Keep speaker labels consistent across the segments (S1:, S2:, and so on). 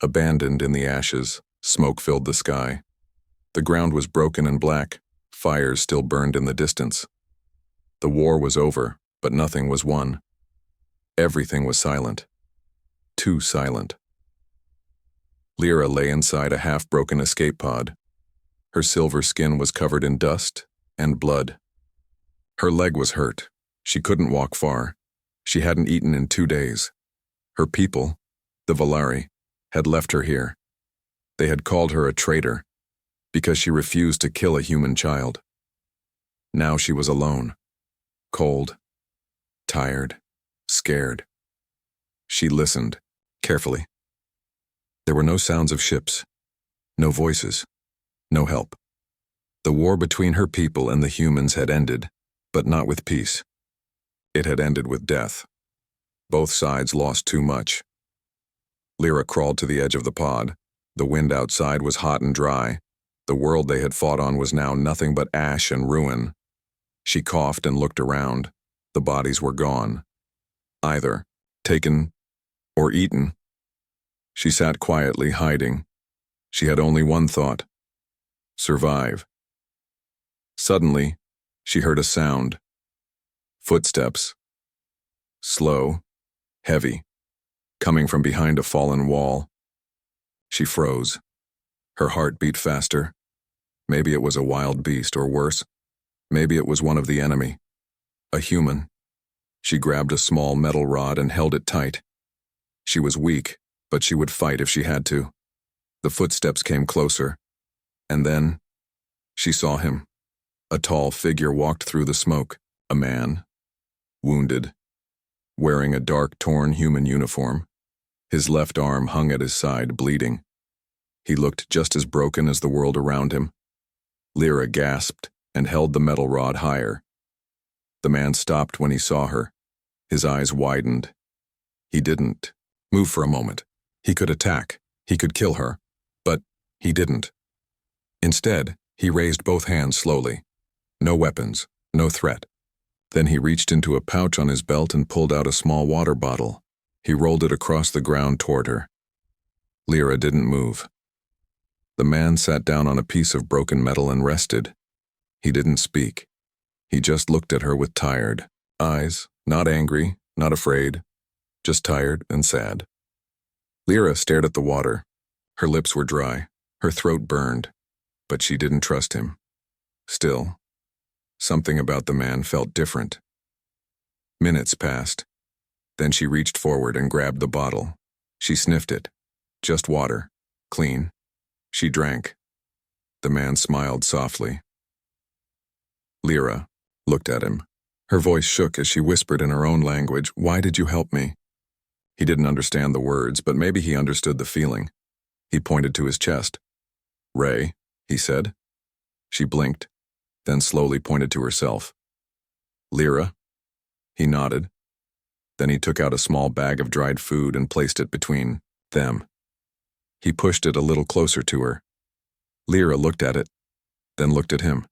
S1: Abandoned in the ashes, smoke filled the sky. The ground was broken and black, fires still burned in the distance. The war was over, but nothing was won. Everything was silent. Too silent. Lyra lay inside a half-broken escape pod. Her silver skin was covered in dust and blood. Her leg was hurt. She couldn't walk far. She hadn't eaten in 2 days. Her people, the Valari, had left her here. They had called her a traitor because she refused to kill a human child. Now she was alone, cold, tired, scared. She listened, carefully. There were no sounds of ships, no voices, no help. The war between her people and the humans had ended, but not with peace. It had ended with death. Both sides lost too much. Lyra crawled to the edge of the pod. The wind outside was hot and dry. The world they had fought on was now nothing but ash and ruin. She coughed and looked around. The bodies were gone. Either taken or eaten. She sat quietly, hiding. She had only one thought: survive. Suddenly, she heard a sound. Footsteps. Slow, heavy, coming from behind a fallen wall. She froze. Her heart beat faster. Maybe it was a wild beast, or worse, maybe it was one of the enemy. A human. She grabbed a small metal rod and held it tight. She was weak, but she would fight if she had to. The footsteps came closer, and then she saw him. A tall figure walked through the smoke. A man, wounded, wearing a dark, torn human uniform. His left arm hung at his side, bleeding. He looked just as broken as the world around him. Lyra gasped and held the metal rod higher. The man stopped when he saw her. His eyes widened. He didn't move for a moment. He could attack. He could kill her. But he didn't. Instead, he raised both hands slowly. No weapons, no threat. Then he reached into a pouch on his belt and pulled out a small water bottle. He rolled it across the ground toward her. Lyra didn't move. The man sat down on a piece of broken metal and rested. He didn't speak. He just looked at her with tired eyes, not angry, not afraid, just tired and sad. Lyra stared at the water. Her lips were dry, her throat burned, but she didn't trust him. Still, something about the man felt different. Minutes passed. Then she reached forward and grabbed the bottle. She sniffed it. Just water. Clean. She drank. The man smiled softly. Lyra looked at him. Her voice shook as she whispered in her own language, "Why did you help me?" He didn't understand the words, but maybe he understood the feeling. He pointed to his chest. "Ray," he said. She blinked, then slowly pointed to herself. "Lyra?" He nodded. Then he took out a small bag of dried food and placed it between them. He pushed it a little closer to her. Lyra looked at it, then looked at him.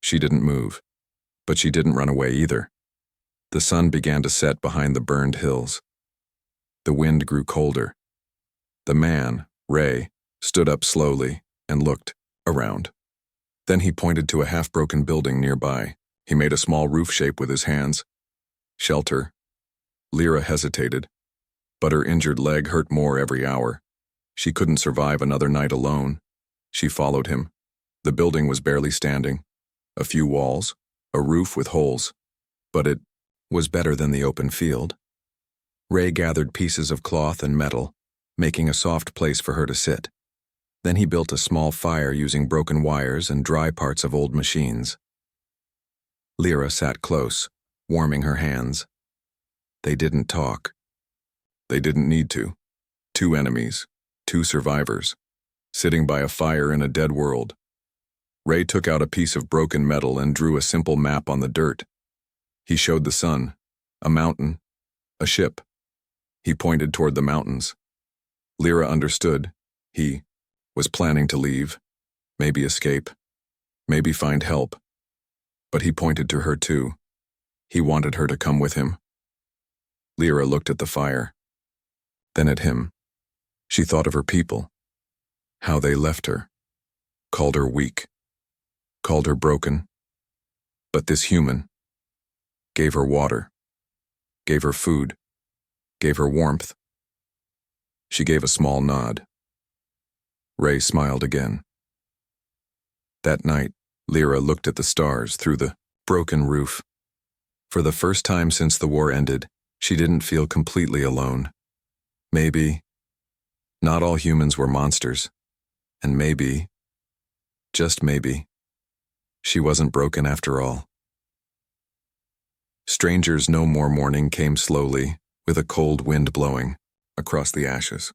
S1: She didn't move, but she didn't run away either. The sun began to set behind the burned hills. The wind grew colder. The man, Ray, stood up slowly and looked around. Then he pointed to a half-broken building nearby. He made a small roof shape with his hands. Shelter. Lyra hesitated, but her injured leg hurt more every hour. She couldn't survive another night alone. She followed him. The building was barely standing. A few walls, a roof with holes, but it was better than the open field. Ray gathered pieces of cloth and metal, making a soft place for her to sit. Then he built a small fire using broken wires and dry parts of old machines. Lyra sat close, warming her hands. They didn't talk. They didn't need to. 2 enemies, 2 survivors, sitting by a fire in a dead world. Ray took out a piece of broken metal and drew a simple map on the dirt. He showed the sun, a mountain, a ship. He pointed toward the mountains. Lyra understood. He was planning to leave, maybe escape, maybe find help. But he pointed to her too. He wanted her to come with him. Lyra looked at the fire, then at him. She thought of her people, how they left her, called her weak, called her broken. But this human gave her water, gave her food, gave her warmth. She gave a small nod. Ray smiled again. That night, Lyra looked at the stars through the broken roof. For the first time since the war ended, she didn't feel completely alone. Maybe not all humans were monsters, and maybe, just maybe, she wasn't broken after all. Strangers No More morning came slowly, with a cold wind blowing across the ashes.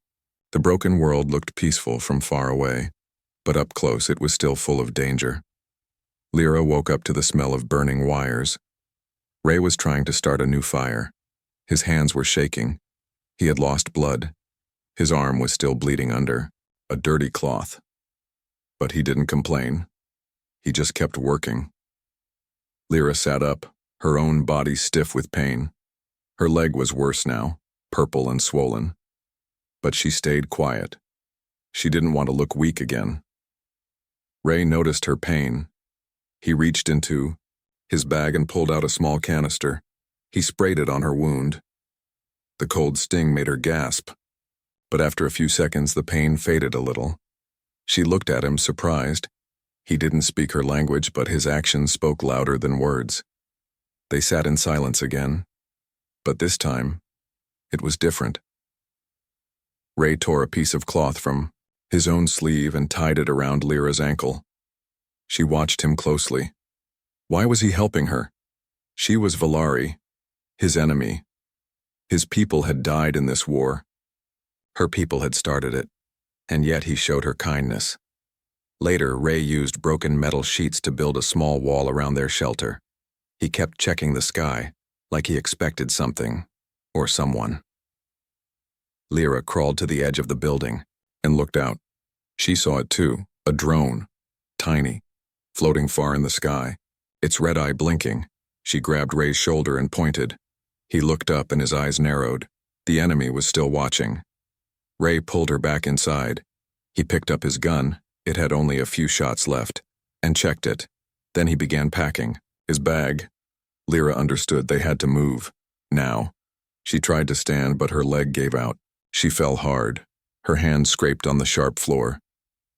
S1: The broken world looked peaceful from far away, but up close it was still full of danger. Lyra woke up to the smell of burning wires. Ray was trying to start a new fire. His hands were shaking. He had lost blood. His arm was still bleeding under a dirty cloth. But he didn't complain. He just kept working. Lyra sat up, her own body stiff with pain. Her leg was worse now, purple and swollen. But she stayed quiet. She didn't want to look weak again. Ray noticed her pain. He reached into his bag and pulled out a small canister. He sprayed it on her wound. The cold sting made her gasp, but after a few seconds the pain faded a little. She looked at him, surprised. He didn't speak her language, but his actions spoke louder than words. They sat in silence again, but this time, it was different. Ray tore a piece of cloth from his own sleeve and tied it around Lyra's ankle. She watched him closely. Why was he helping her? She was Valari, his enemy. His people had died in this war. Her people had started it, and yet he showed her kindness. Later, Ray used broken metal sheets to build a small wall around their shelter. He kept checking the sky, like he expected something, or someone. Lyra crawled to the edge of the building and looked out. She saw it too, a drone, tiny, floating far in the sky, its red eye blinking. She grabbed Ray's shoulder and pointed. He looked up and his eyes narrowed. The enemy was still watching. Ray pulled her back inside. He picked up his gun, it had only a few shots left, and checked it. Then he began packing his bag. Lyra understood they had to move, now. She tried to stand, but her leg gave out. She fell hard. Her hand scraped on the sharp floor.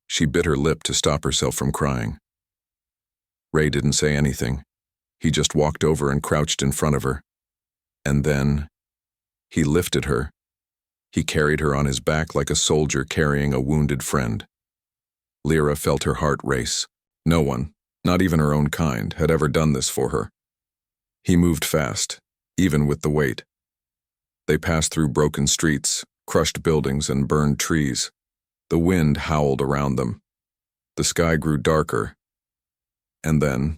S1: She bit her lip to stop herself from crying. Ray didn't say anything. He just walked over and crouched in front of her. And then, he lifted her. He carried her on his back like a soldier carrying a wounded friend. Lyra felt her heart race. No one, not even her own kind, had ever done this for her. He moved fast, even with the weight. They passed through broken streets, crushed buildings, and burned trees. The wind howled around them. The sky grew darker. And then,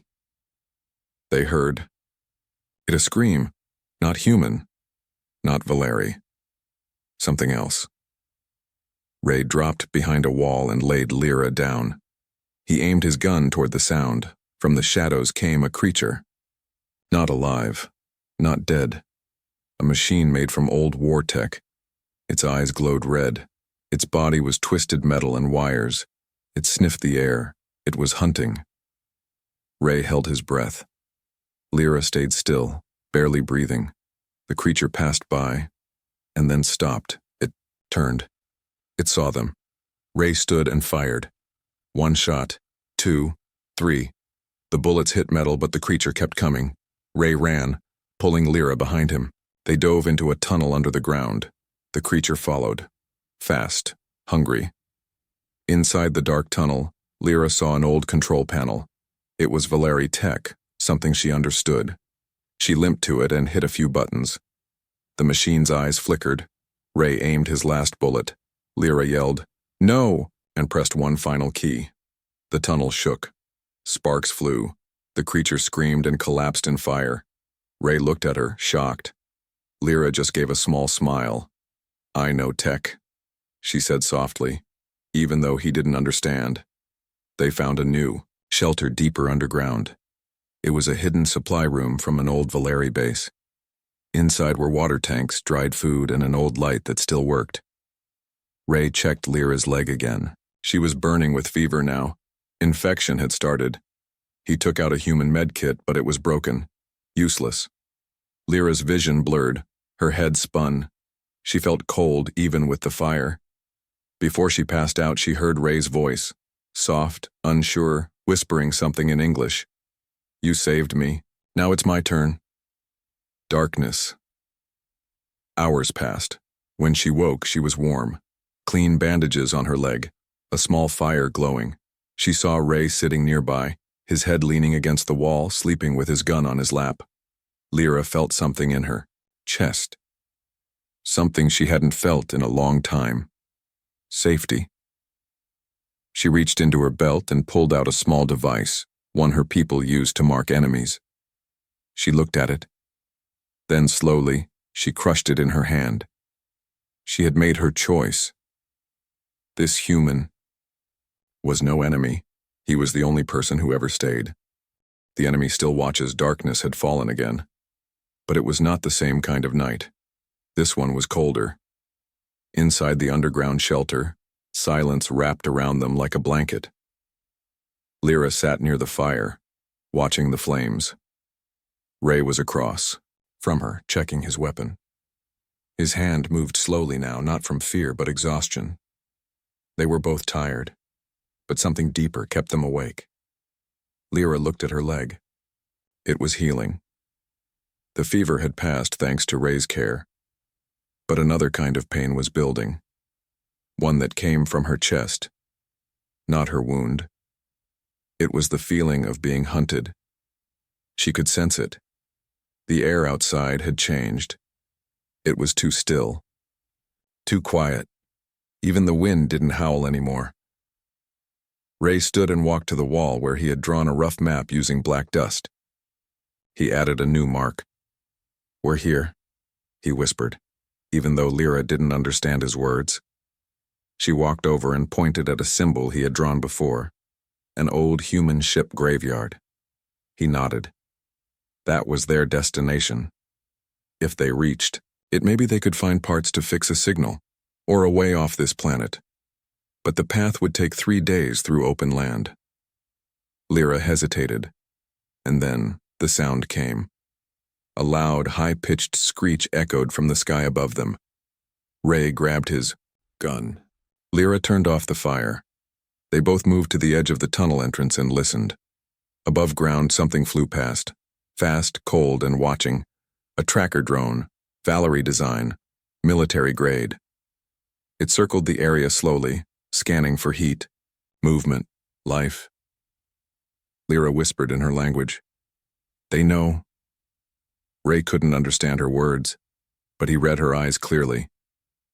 S1: they heard it, a scream, not human, not Valari. Something else. Ray dropped behind a wall and laid Lyra down. He aimed his gun toward the sound. From the shadows came a creature. Not alive, not dead. A machine made from old war tech. Its eyes glowed red. Its body was twisted metal and wires. It sniffed the air. It was hunting. Ray held his breath. Lyra stayed still, barely breathing. The creature passed by, and then stopped. It turned. It saw them. Ray stood and fired. 1 shot, 2, 3. The bullets hit metal, but the creature kept coming. Ray ran, pulling Lyra behind him. They dove into a tunnel under the ground. The creature followed. Fast, hungry. Inside the dark tunnel, Lyra saw an old control panel. It was Valari tech, something she understood. She limped to it and hit a few buttons. The machine's eyes flickered. Ray aimed his last bullet. Lyra yelled, "No!" and pressed one final key. The tunnel shook. Sparks flew. The creature screamed and collapsed in fire. Ray looked at her, shocked. Lyra just gave a small smile. "I know tech," she said softly, even though he didn't understand. They found a new shelter deeper underground. It was a hidden supply room from an old Valari base. Inside were water tanks, dried food, and an old light that still worked. Ray checked Lyra's leg again. She was burning with fever now. Infection had started. He took out a human med kit, but it was broken. Useless. Lyra's vision blurred. Her head spun. She felt cold even with the fire. Before she passed out, she heard Ray's voice. Soft, unsure, whispering something in English. "You saved me. Now it's my turn." Darkness. Hours passed. When she woke, she was warm. Clean bandages on her leg. A small fire glowing. She saw Ray sitting nearby, his head leaning against the wall, sleeping with his gun on his lap. Lyra felt something in her chest. Something she hadn't felt in a long time. Safety. She reached into her belt and pulled out a small device, one her people used to mark enemies. She looked at it. Then slowly, she crushed it in her hand. She had made her choice. This human was no enemy. He was the only person who ever stayed. The enemy still watches. Darkness had fallen again. But it was not the same kind of night. This one was colder. Inside the underground shelter, silence wrapped around them like a blanket. Lyra sat near the fire, watching the flames. Ray was across from her, checking his weapon. His hand moved slowly now, not from fear but exhaustion. They were both tired, but something deeper kept them awake. Lyra looked at her leg. It was healing. The fever had passed thanks to Ray's care, but another kind of pain was building. One that came from her chest, not her wound. It was the feeling of being hunted. She could sense it. The air outside had changed. It was too still, too quiet. Even the wind didn't howl anymore. Ray stood and walked to the wall where he had drawn a rough map using black dust. He added a new mark. "We're here," he whispered, even though Lyra didn't understand his words. She walked over and pointed at a symbol he had drawn before, an old human ship graveyard. He nodded. That was their destination. If they reached it, maybe they could find parts to fix a signal, or a way off this planet. But the path would take 3 days through open land. Lyra hesitated, and then the sound came. A loud, high-pitched screech echoed from the sky above them. Ray grabbed his gun. Lyra turned off the fire. They both moved to the edge of the tunnel entrance and listened. Above ground, something flew past. Fast, cold, and watching. A tracker drone, Valerie design, military grade. It circled the area slowly, scanning for heat, movement, life. Lyra whispered in her language. "They know." Ray couldn't understand her words, but he read her eyes clearly.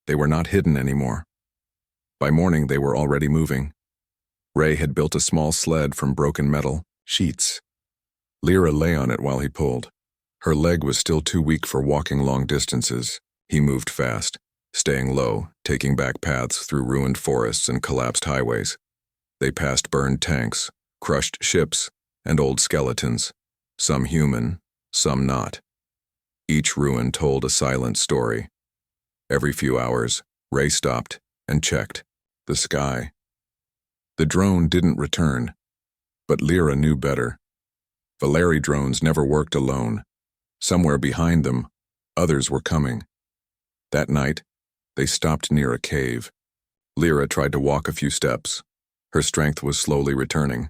S1: They were not hidden anymore. By morning, they were already moving. Ray had built a small sled from broken metal sheets. Lyra lay on it while he pulled. Her leg was still too weak for walking long distances. He moved fast, staying low, taking back paths through ruined forests and collapsed highways. They passed burned tanks, crushed ships, and old skeletons, some human, some not. Each ruin told a silent story. Every few hours, Ray stopped and checked the sky. The drone didn't return, but Lyra knew better. Valerie drones never worked alone. Somewhere behind them, others were coming. That night, they stopped near a cave. Lyra tried to walk a few steps. Her strength was slowly returning.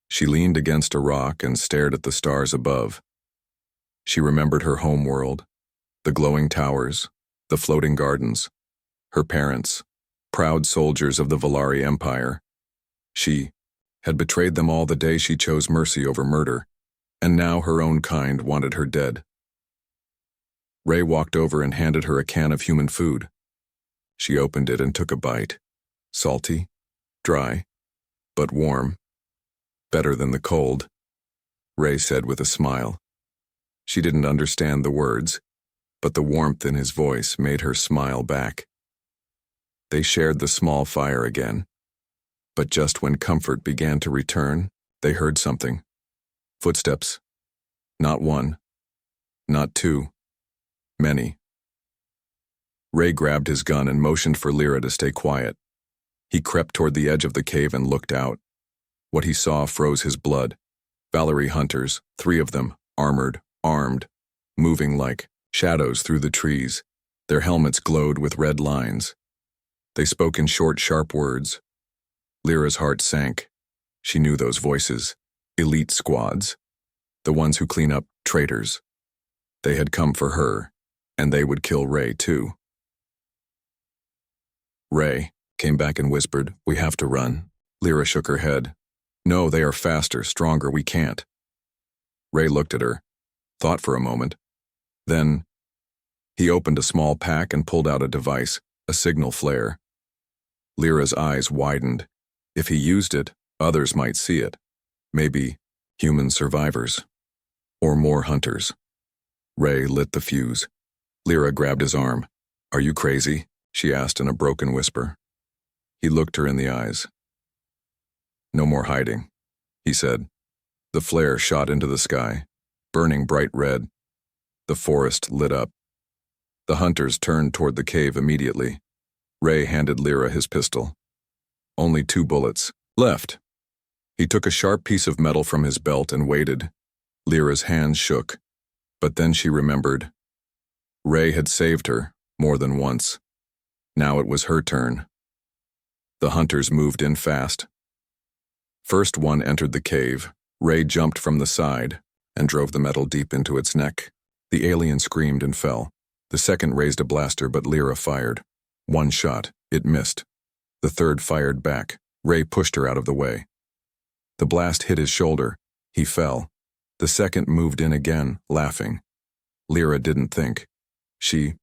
S1: She leaned against a rock and stared at the stars above. She remembered her home world, the glowing towers, the floating gardens, her parents, proud soldiers of the Valari Empire. She had betrayed them all the day she chose mercy over murder, and now her own kind wanted her dead. Ray walked over and handed her a can of human food. She opened it and took a bite. Salty, dry, but warm. Better than the cold, Ray said with a smile. She didn't understand the words, but the warmth in his voice made her smile back. They shared the small fire again. But just when comfort began to return, they heard something. Footsteps. Not one. Not two. Many. Ray grabbed his gun and motioned for Lyra to stay quiet. He crept toward the edge of the cave and looked out. What he saw froze his blood. Valerie hunters, 3 of them, armored, armed, moving like shadows through the trees. Their helmets glowed with red lines. They spoke in short, sharp words. Lyra's heart sank. She knew those voices. Elite squads. The ones who clean up traitors. They had come for her, and they would kill Ray too. Ray came back and whispered, "We have to run." Lyra shook her head. "No, they are faster, stronger, we can't." Ray looked at her, thought for a moment. Then, he opened a small pack and pulled out a device, a signal flare. Lyra's eyes widened. If he used it, others might see it. Maybe human survivors. Or more hunters. Ray lit the fuse. Lyra grabbed his arm. "Are you crazy?" she asked in a broken whisper. He looked her in the eyes. "No more hiding," he said. The flare shot into the sky, burning bright red. The forest lit up. The hunters turned toward the cave immediately. Ray handed Lyra his pistol. Only 2 bullets left. He took a sharp piece of metal from his belt and waited. Lyra's hands shook, but then she remembered. Ray had saved her more than once. Now it was her turn. The hunters moved in fast. First one entered the cave. Ray jumped from the side and drove the metal deep into its neck. The alien screamed and fell. The second raised a blaster, but Lyra fired. 1 shot. It missed. The third fired back. Ray pushed her out of the way. The blast hit his shoulder. He fell. The second moved in again, laughing. Lyra didn't think. She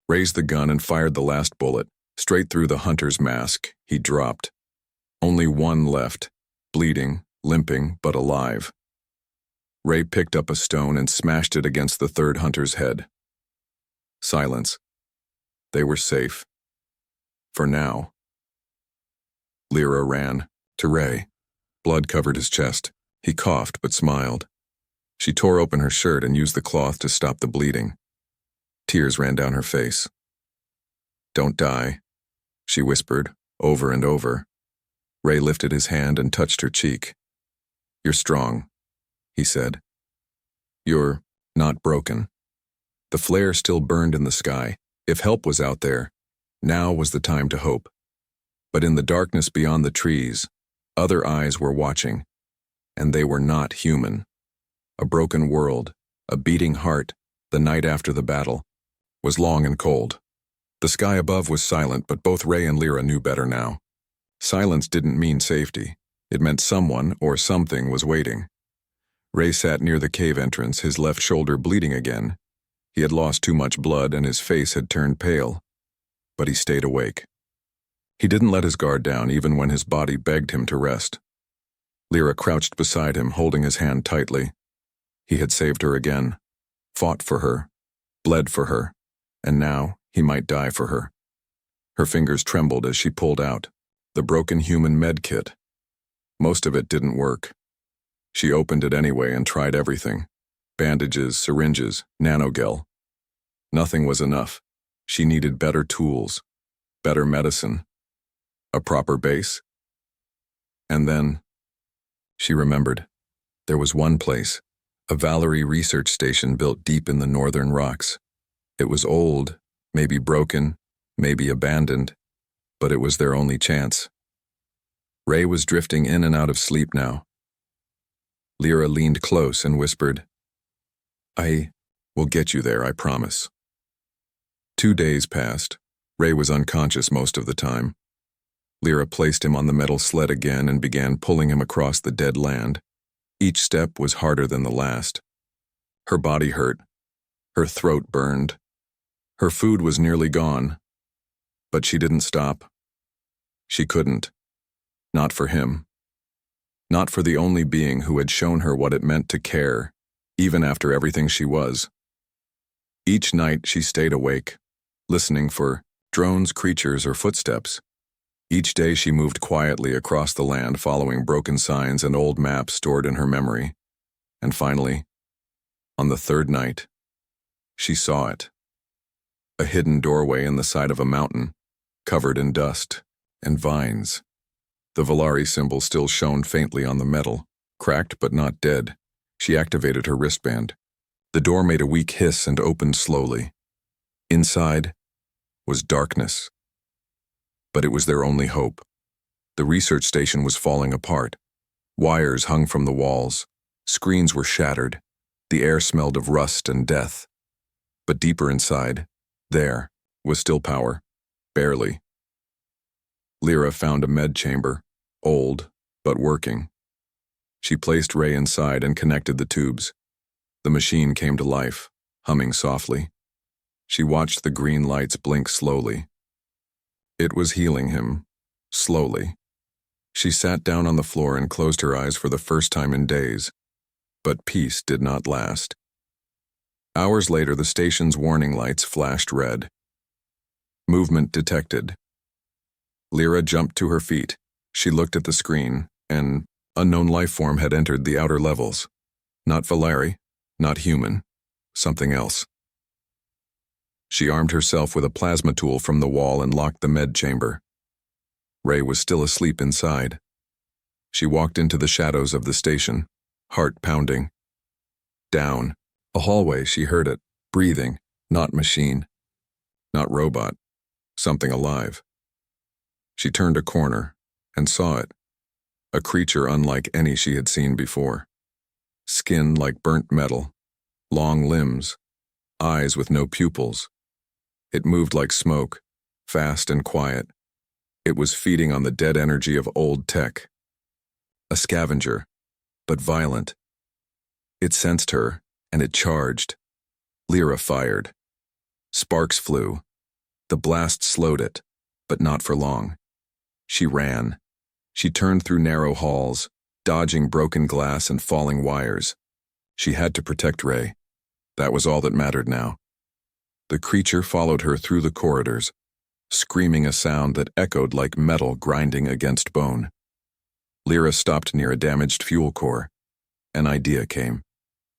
S1: raised the gun and fired the last bullet, straight through the hunter's mask. He dropped. Only 1 left, bleeding, limping, but alive. Ray picked up a stone and smashed it against the third hunter's head. Silence. They were safe. For now. Lyra ran to Ray. Blood covered his chest. He coughed but smiled. She tore open her shirt and used the cloth to stop the bleeding. Tears ran down her face. "Don't die," she whispered, over and over. Ray lifted his hand and touched her cheek. "You're strong," he said. "You're not broken." The flare still burned in the sky. If help was out there, now was the time to hope. But in the darkness beyond the trees, other eyes were watching, and they were not human. A broken world, a beating heart, the night after the battle, was long and cold. The sky above was silent, but both Ray and Lyra knew better now. Silence didn't mean safety. It meant someone or something was waiting. Ray sat near the cave entrance, his left shoulder bleeding again. He had lost too much blood and his face had turned pale. But he stayed awake. He didn't let his guard down even when his body begged him to rest. Lyra crouched beside him, holding his hand tightly. He had saved her again, fought for her, bled for her, and now he might die for her. Her fingers trembled as she pulled out the broken human med kit. Most of it didn't work. She opened it anyway and tried everything. Bandages, syringes, nanogel. Nothing was enough. She needed better tools, better medicine, a proper base. And then, she remembered, there was one place, a Valerie research station built deep in the northern rocks. It was old, maybe broken, maybe abandoned, but it was their only chance. Ray was drifting in and out of sleep now. Lyra leaned close and whispered, "I will get you there, I promise." 2 days passed. Ray was unconscious most of the time. Lyra placed him on the metal sled again and began pulling him across the dead land. Each step was harder than the last. Her body hurt. Her throat burned. Her food was nearly gone. But she didn't stop. She couldn't. Not for him. Not for the only being who had shown her what it meant to care, even after everything she was. Each night she stayed awake, listening for drones, creatures, or footsteps. Each day she moved quietly across the land, following broken signs and old maps stored in her memory. And finally, on the third night, she saw it. a hidden doorway in the side of a mountain, covered in dust and vines. The Valari symbol still shone faintly on the metal, cracked but not dead. She activated her wristband. The door made a weak hiss and opened slowly. Inside was darkness. But it was their only hope. The research station was falling apart. Wires hung from the walls. Screens were shattered. The air smelled of rust and death. But deeper inside, there was still power. Barely. Lyra found a med chamber, old, but working. She placed Ray inside and connected the tubes. The machine came to life, humming softly. She watched the green lights blink slowly. It was healing him, slowly. She sat down on the floor and closed her eyes for the first time in days. But peace did not last. Hours later, the station's warning lights flashed red. Movement detected. Lyra jumped to her feet. She looked at the screen. An unknown life form had entered the outer levels. Not Valari, not human, something else. She armed herself with a plasma tool from the wall and locked the med chamber. Ray was still asleep inside. She walked into the shadows of the station, heart pounding. Down. A hallway, she heard it, breathing, not machine, not robot, something alive. She turned a corner and saw it, a creature unlike any she had seen before. Skin like burnt metal, long limbs, eyes with no pupils. It moved like smoke, fast and quiet. It was feeding on the dead energy of old tech. A scavenger, but violent. It sensed her, and it charged. Lyra fired. Sparks flew. The blast slowed it, but not for long. She ran. She turned through narrow halls, dodging broken glass and falling wires. She had to protect Ray. That was all that mattered now. The creature followed her through the corridors, screaming a sound that echoed like metal grinding against bone. Lyra stopped near a damaged fuel core. An idea came.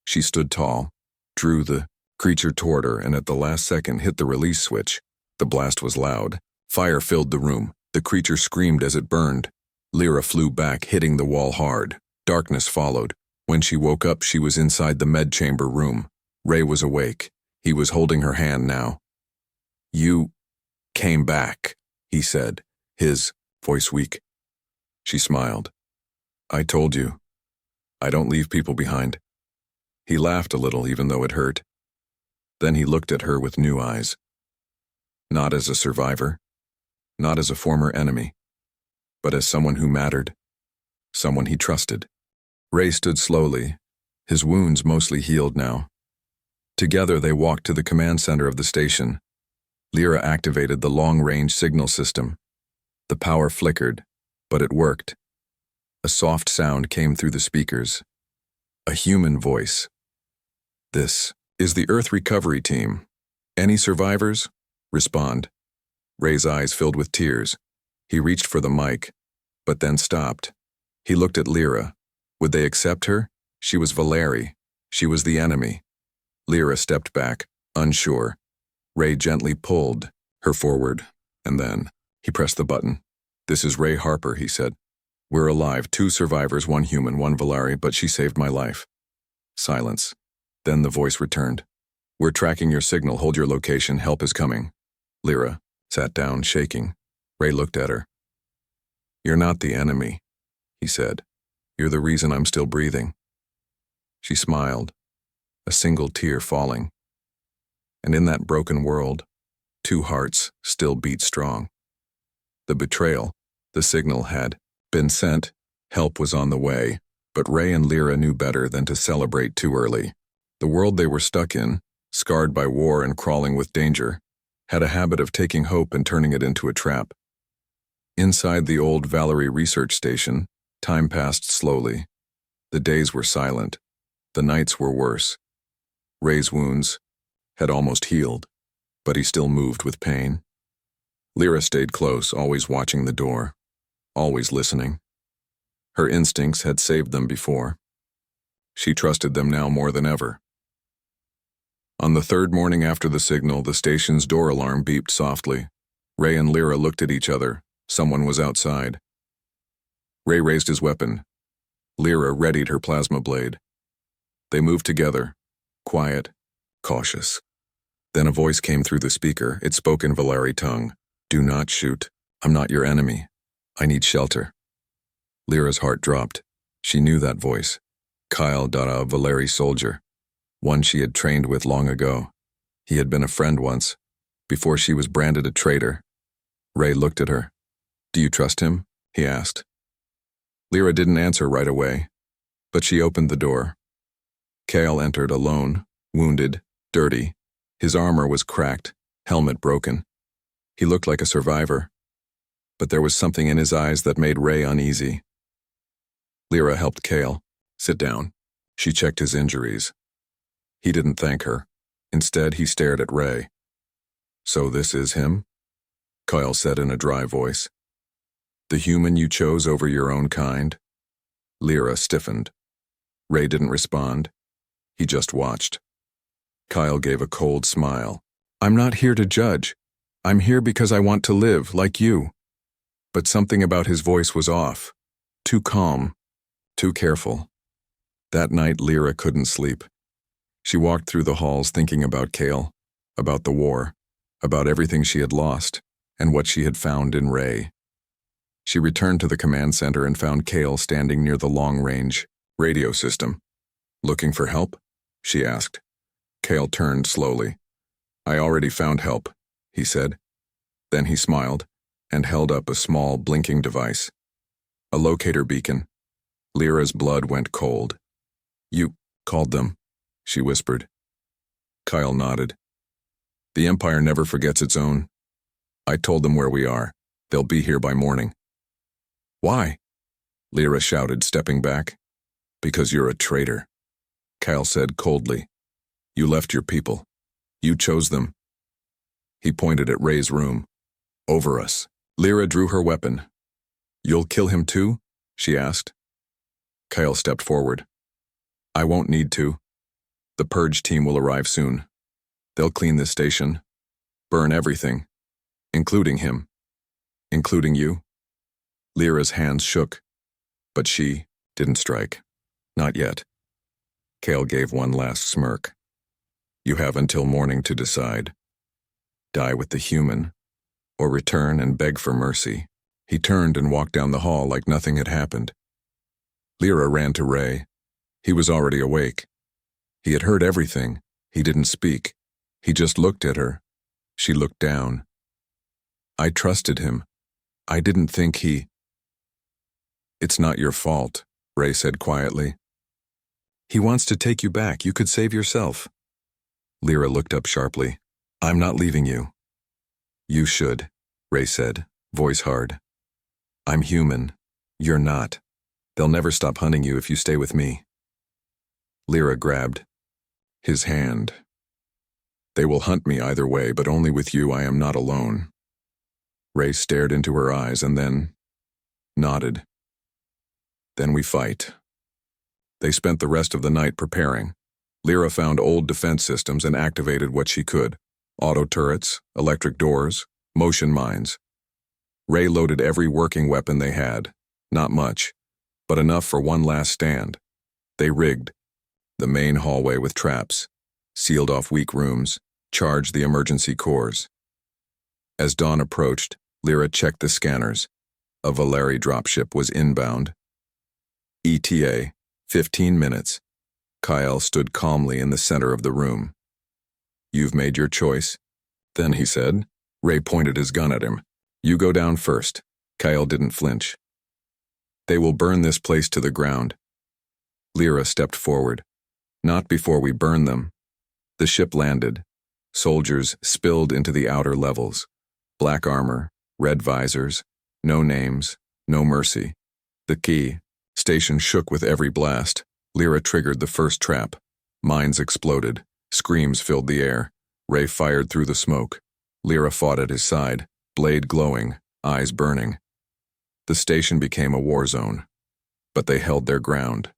S1: She stood tall, drew the creature toward her, and at the last second hit the release switch. The blast was loud. Fire filled the room. The creature screamed as it burned. Lyra flew back, hitting the wall hard. Darkness followed. When she woke up, she was inside the med chamber room. Ray was awake. He was holding her hand now. "You came back," he said, his voice weak. She smiled. "I told you. I don't leave people behind." He laughed a little, even though it hurt. Then he looked at her with new eyes. Not as a survivor, not as a former enemy, but as someone who mattered, someone he trusted. Ray stood slowly, his wounds mostly healed now. Together they walked to the command center of the station. Lyra activated the long-range signal system. The power flickered, but it worked. A soft sound came through the speakers. A human voice. "This is the Earth Recovery Team. Any survivors? Respond." Ray's eyes filled with tears. He reached for the mic, but then stopped. He looked at Lyra. Would they accept her? She was Valari. She was the enemy. Lyra stepped back, unsure. Ray gently pulled her forward, and then he pressed the button. "This is Ray Harper," he said. "We're alive, 2 survivors, 1 human, 1 Valari, but she saved my life." Silence. Then the voice returned. "We're tracking your signal. Hold your location. Help is coming." Lyra sat down, shaking. Ray looked at her. "You're not the enemy," he said. "You're the reason I'm still breathing." She smiled, a single tear falling. And in that broken world, 2 hearts still beat strong. The betrayal, the signal had been sent, help was on the way, but Ray and Lyra knew better than to celebrate too early. The world they were stuck in, scarred by war and crawling with danger, had a habit of taking hope and turning it into a trap. Inside the old Valari research station, time passed slowly. The days were silent. The nights were worse. Ray's wounds had almost healed, but he still moved with pain. Lyra stayed close, always watching the door, always listening. Her instincts had saved them before. She trusted them now more than ever. On the third morning after the signal, the station's door alarm beeped softly. Ray and Lyra looked at each other. Someone was outside. Ray raised his weapon. Lyra readied her plasma blade. They moved together, quiet, cautious. Then a voice came through the speaker. It spoke in Valeri tongue. "Do not shoot. I'm not your enemy. I need shelter." Lyra's heart dropped. She knew that voice. Kyle Dada, Valeri soldier. One she had trained with long ago. He had been a friend once, before she was branded a traitor. Ray looked at her. "Do you trust him?" he asked. Lyra didn't answer right away, but she opened the door. Kale entered alone, wounded, dirty. His armor was cracked, helmet broken. He looked like a survivor, but there was something in his eyes that made Ray uneasy. Lyra helped Kale. "Sit down." She checked his injuries. He didn't thank her. Instead, he stared at Ray. "So this is him?" Kyle said in a dry voice. "The human you chose over your own kind?" Lyra stiffened. Ray didn't respond. He just watched. Kyle gave a cold smile. "I'm not here to judge. I'm here because I want to live, like you." But something about his voice was off. Too calm. Too careful. That night, Lyra couldn't sleep. She walked through the halls thinking about Kale, about the war, about everything she had lost, and what she had found in Ray. She returned to the command center and found Kale standing near the long-range radio system. "Looking for help?" she asked. Kale turned slowly. "I already found help," he said. Then he smiled and held up a small, blinking device. A locator beacon. Lyra's blood went cold. "You called them," she whispered. Kyle nodded. "The Empire never forgets its own. I told them where we are. They'll be here by morning." "Why?" Lyra shouted, stepping back. "Because you're a traitor," Kyle said coldly. "You left your people. You chose them." He pointed at Ray's room. "Over us." Lyra drew her weapon. "You'll kill him too?" she asked. Kyle stepped forward. "I won't need to. The purge team will arrive soon. They'll clean this station, burn everything, including him. Including you." Lyra's hands shook, but she didn't strike. Not yet. Kale gave one last smirk. "You have until morning to decide. Die with the human, or return and beg for mercy." He turned and walked down the hall like nothing had happened. Lyra ran to Ray. He was already awake. He had heard everything. He didn't speak. He just looked at her. She looked down. "I trusted him. I didn't think he—" "It's not your fault," Ray said quietly. "He wants to take you back. You could save yourself." Lyra looked up sharply. "I'm not leaving you." "You should," Ray said, voice hard. "I'm human. You're not. They'll never stop hunting you if you stay with me." Lyra grabbed his hand. "They will hunt me either way, but only with you. I am not alone." Ray stared into her eyes and then nodded. "Then we fight." They spent the rest of the night preparing. Lyra found old defense systems and activated what she could. Auto turrets, electric doors, motion mines. Ray loaded every working weapon they had. Not much, but enough for one last stand. They rigged the main hallway with traps, sealed off weak rooms, charged the emergency cores. As dawn approached, Lyra checked the scanners. A Valeri dropship was inbound. ETA, 15 minutes. Kyle stood calmly in the center of the room. "You've made your choice." Then he said. Ray pointed his gun at him. "You go down first." Kyle didn't flinch. "They will burn this place to the ground." Lyra stepped forward. "Not before we burn them." The ship landed. Soldiers spilled into the outer levels. Black armor, red visors, no names, no mercy. The key. Station shook with every blast. Lyra triggered the first trap. Mines exploded. Screams filled the air. Ray fired through the smoke. Lyra fought at his side, blade glowing, eyes burning. The station became a war zone, but they held their ground.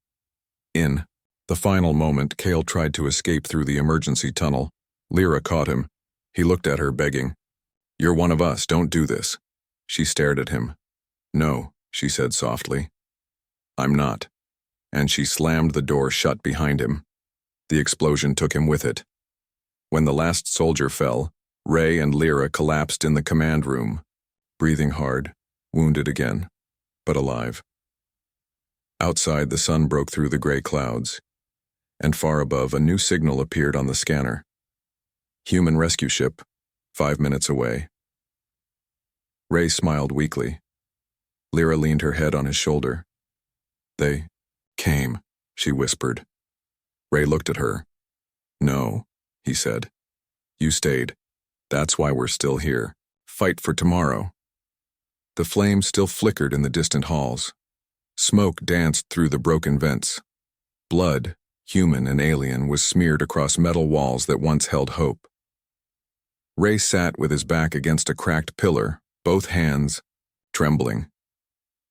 S1: In the final moment, Kale tried to escape through the emergency tunnel, Lyra caught him. He looked at her, begging. "You're one of us, don't do this." She stared at him. "No," she said softly. "I'm not." And she slammed the door shut behind him. The explosion took him with it. When the last soldier fell, Ray and Lyra collapsed in the command room, breathing hard, wounded again, but alive. Outside, the sun broke through the gray clouds, and far above, a new signal appeared on the scanner. Human rescue ship, 5 minutes away. Ray smiled weakly. Lyra leaned her head on his shoulder. "They came," she whispered. Ray looked at her. "No," he said. "You stayed. That's why we're still here. Fight for tomorrow." The flames still flickered in the distant halls. Smoke danced through the broken vents. Blood, human and alien, was smeared across metal walls that once held hope. Ray sat with his back against a cracked pillar, both hands trembling.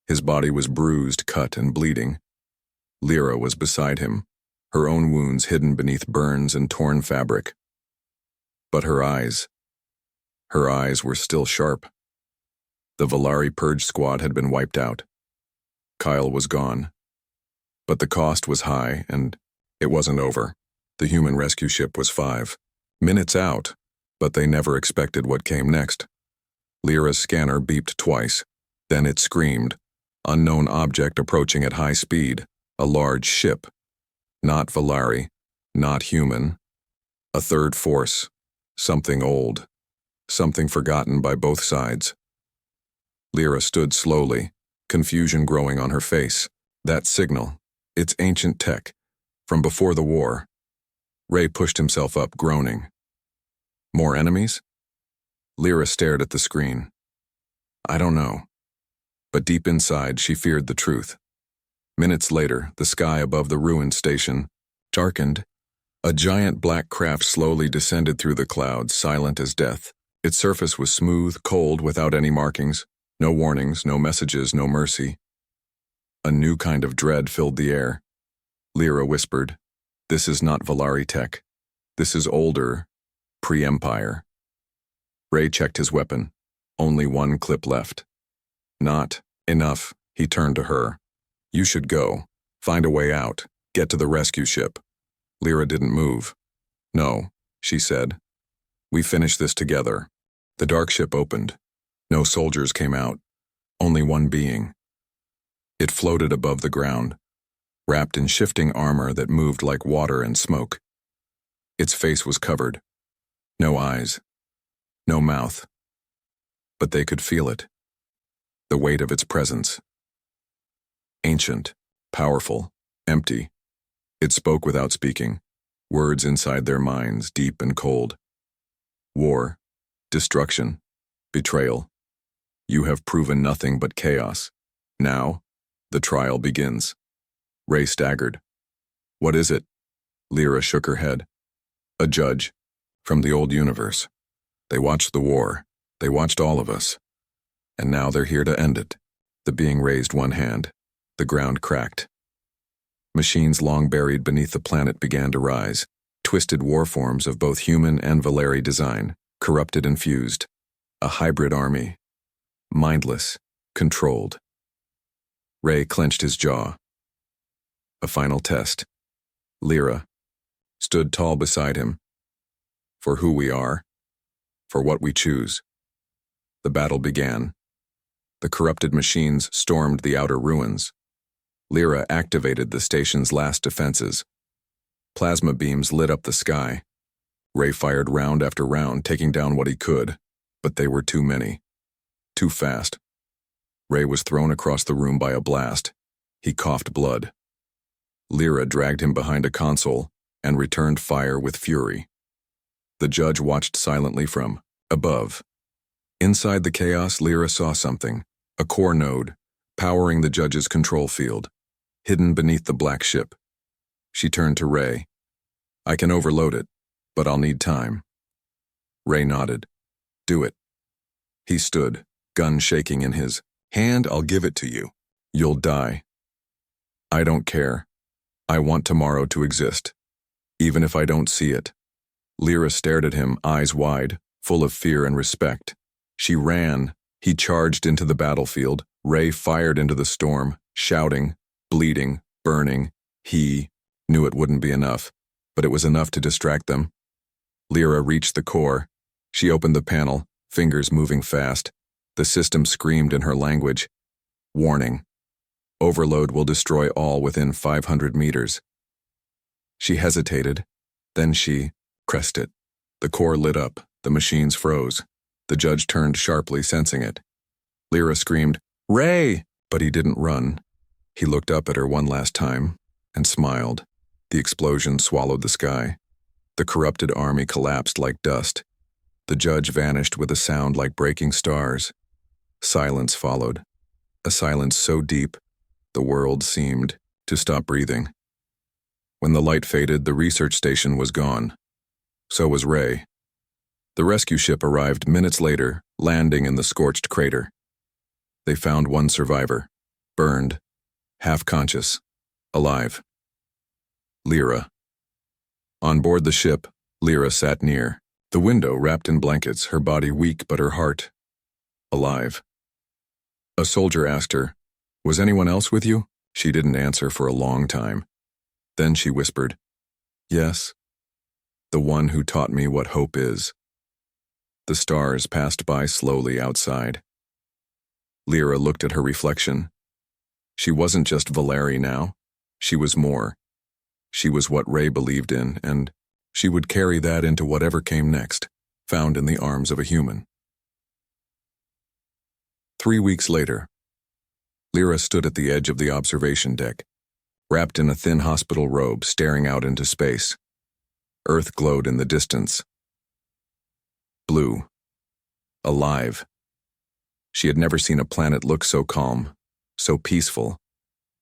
S1: His body was bruised, cut, and bleeding. Lyra was beside him, her own wounds hidden beneath burns and torn fabric. But her eyes were still sharp. The Valari Purge Squad had been wiped out. Kyle was gone. But the cost was high, and it wasn't over. The human rescue ship was 5 minutes out, but they never expected what came next. Lyra's scanner beeped twice. Then it screamed. Unknown object approaching at high speed. A large ship. Not Valari, not human. A third force. Something old. Something forgotten by both sides. Lyra stood slowly, confusion growing on her face. That signal, it's ancient tech, from before the war. Ray pushed himself up, groaning. More enemies? Lyra stared at the screen. I don't know. But deep inside, she feared the truth. Minutes later, the sky above the ruined station darkened. A giant black craft slowly descended through the clouds, silent as death. Its surface was smooth, cold, without any markings. No warnings, no messages, no mercy. A new kind of dread filled the air. Lyra whispered, "This is not Valari tech. This is older, pre-Empire." Ray checked his weapon. Only one clip left. Not enough. He turned to her. "You should go. Find a way out. Get to the rescue ship." Lyra didn't move. "No," she said. "We finish this together." The dark ship opened. No soldiers came out. Only one being. It floated above the ground, wrapped in shifting armor that moved like water and smoke. Its face was covered. No eyes. No mouth. But they could feel it. The weight of its presence. Ancient, powerful, empty. It spoke without speaking, words inside their minds, deep and cold. War, destruction, betrayal. You have proven nothing but chaos. Now, the trial begins. Ray staggered. "What is it?" Lyra shook her head. "A judge, from the old universe. They watched the war. They watched all of us. And now they're here to end it." The being raised one hand. The ground cracked. Machines long buried beneath the planet began to rise, twisted war forms of both human and Valari design, corrupted and fused. A hybrid army. Mindless, controlled. Ray clenched his jaw. A final test. Lyra stood tall beside him. For who we are. For what we choose. The battle began. The corrupted machines stormed the outer ruins. Lyra activated the station's last defenses. Plasma beams lit up the sky. Ray fired round after round, taking down what he could, but they were too many. Too fast. Ray was thrown across the room by a blast. He coughed blood. Lyra dragged him behind a console and returned fire with fury. The judge watched silently from above. Inside the chaos, Lyra saw something, a core node, powering the judge's control field, hidden beneath the black ship. She turned to Ray. "I can overload it, but I'll need time." Ray nodded. "Do it." He stood, gun shaking in his hand. "I'll give it to you. You'll die. I don't care. I want tomorrow to exist, even if I don't see it." Lyra stared at him, eyes wide, full of fear and respect. She ran. He charged into the battlefield. Ray fired into the storm, shouting, bleeding, burning. He knew it wouldn't be enough, but it was enough to distract them. Lyra reached the core. She opened the panel, fingers moving fast. The system screamed in her language. Warning. Overload will destroy all within 500 meters. She hesitated. Then she pressed it. The core lit up. The machines froze. The judge turned sharply, sensing it. Lyra screamed, "Ray!" But he didn't run. He looked up at her one last time and smiled. The explosion swallowed the sky. The corrupted army collapsed like dust. The judge vanished with a sound like breaking stars. Silence followed. A silence so deep, the world seemed to stop breathing. When the light faded, the research station was gone. So was Ray. The rescue ship arrived minutes later, landing in the scorched crater. They found one survivor, burned, half-conscious, alive. Lyra. On board the ship, Lyra sat near, the window wrapped in blankets, her body weak but her heart alive. A soldier asked her, "Was anyone else with you?" She didn't answer for a long time. Then she whispered, "Yes, the one who taught me what hope is." The stars passed by slowly outside. Lyra looked at her reflection. She wasn't just Valeri now. She was more. She was what Ray believed in, and she would carry that into whatever came next, found in the arms of a human. 3 weeks later, Lyra stood at the edge of the observation deck, wrapped in a thin hospital robe, staring out into space. Earth glowed in the distance. Blue. Alive. She had never seen a planet look so calm, so peaceful,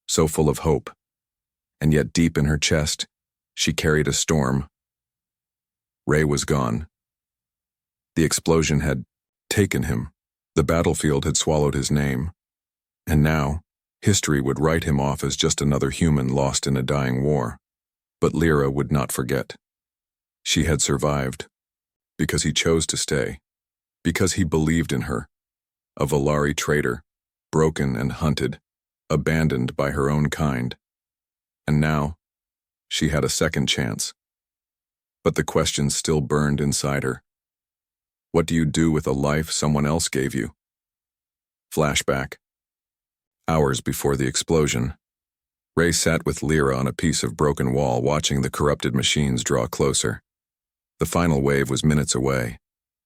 S1: so full of hope. And yet deep in her chest, she carried a storm. Ray was gone. The explosion had taken him. The battlefield had swallowed his name. And now, history would write him off as just another human lost in a dying war. But Lyra would not forget. She had survived, because he chose to stay, because he believed in her. A Valari traitor, broken and hunted, abandoned by her own kind. And now, she had a second chance. But the question still burned inside her. What do you do with a life someone else gave you? Flashback. Hours before the explosion, Ray sat with Lyra on a piece of broken wall, watching the corrupted machines draw closer. The final wave was minutes away.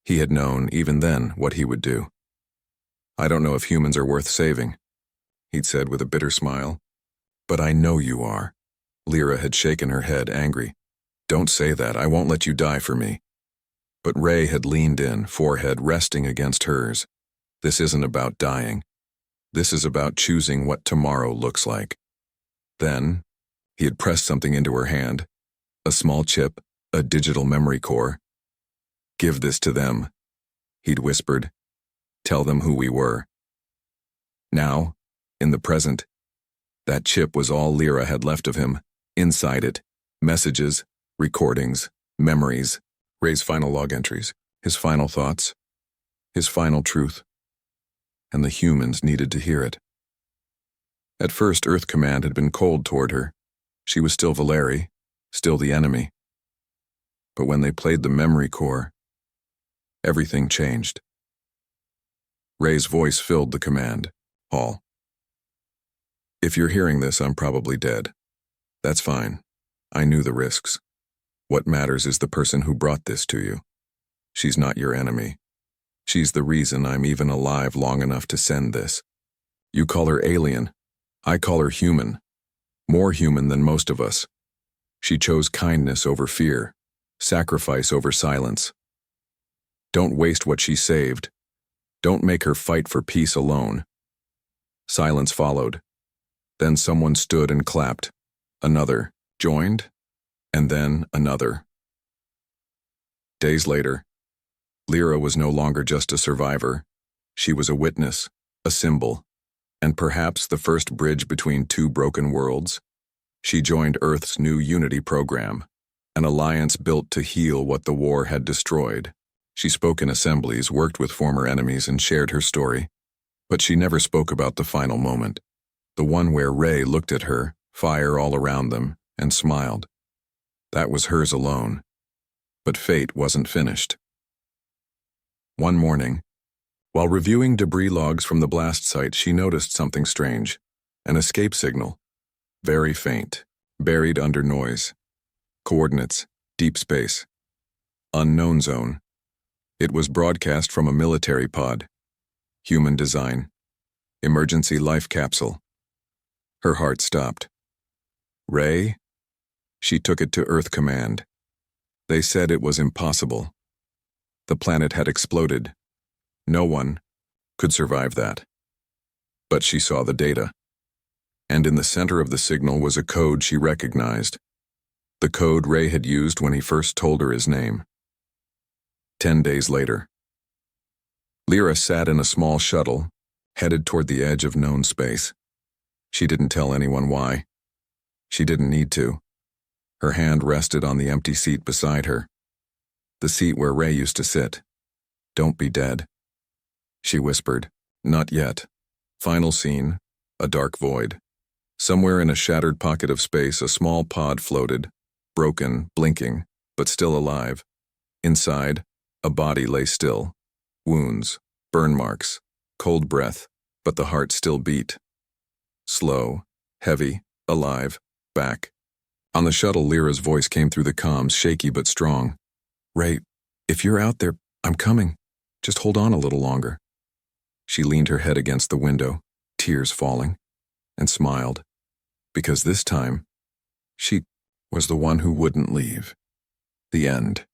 S1: He had known, even then, what he would do. "I don't know if humans are worth saving," he'd said with a bitter smile. "But I know you are." Lyra had shaken her head, angry. "Don't say that, I won't let you die for me." But Ray had leaned in, forehead resting against hers. "This isn't about dying. This is about choosing what tomorrow looks like." Then, he had pressed something into her hand. A small chip, a digital memory core. "Give this to them," he'd whispered. "Tell them who we were." Now, in the present, that chip was all Lyra had left of him. Inside it, messages, recordings, memories, Ray's final log entries, his final thoughts, his final truth. And the humans needed to hear it. At first, Earth Command had been cold toward her. She was still Valeri, still the enemy. But when they played the memory core, everything changed. Ray's voice filled the command hall. "If you're hearing this, I'm probably dead. That's fine. I knew the risks. What matters is the person who brought this to you. She's not your enemy. She's the reason I'm even alive long enough to send this. You call her alien. I call her human. More human than most of us. She chose kindness over fear, sacrifice over silence. Don't waste what she saved. Don't make her fight for peace alone." Silence followed. Then someone stood and clapped. Another joined, and then another. Days later, Lyra was no longer just a survivor. She was a witness, a symbol, and perhaps the first bridge between two broken worlds. She joined Earth's new Unity program, an alliance built to heal what the war had destroyed. She spoke in assemblies, worked with former enemies, and shared her story. But she never spoke about the final moment, the one where Ray looked at her, fire all around them, and smiled. That was hers alone. But fate wasn't finished. One morning, while reviewing debris logs from the blast site, she noticed something strange. An escape signal. Very faint, buried under noise. Coordinates, deep space. Unknown zone. It was broadcast from a military pod. Human design. Emergency life capsule. Her heart stopped. Ray? She took it to Earth Command. They said it was impossible. The planet had exploded. No one could survive that. But she saw the data. And in the center of the signal was a code she recognized. The code Ray had used when he first told her his name. 10 days later. Lyra sat in a small shuttle, headed toward the edge of known space. She didn't tell anyone why. She didn't need to. Her hand rested on the empty seat beside her. The seat where Ray used to sit. Don't be dead. She whispered, not yet. Final scene, a dark void. Somewhere in a shattered pocket of space, a small pod floated, broken, blinking, but still alive. Inside, a body lay still. Wounds, burn marks, cold breath, but the heart still beat. Slow, heavy, alive, back. On the shuttle, Lyra's voice came through the comms, shaky but strong. Ray, if you're out there, I'm coming. Just hold on a little longer. She leaned her head against the window, tears falling, and smiled, because this time, she was the one who wouldn't leave. The end.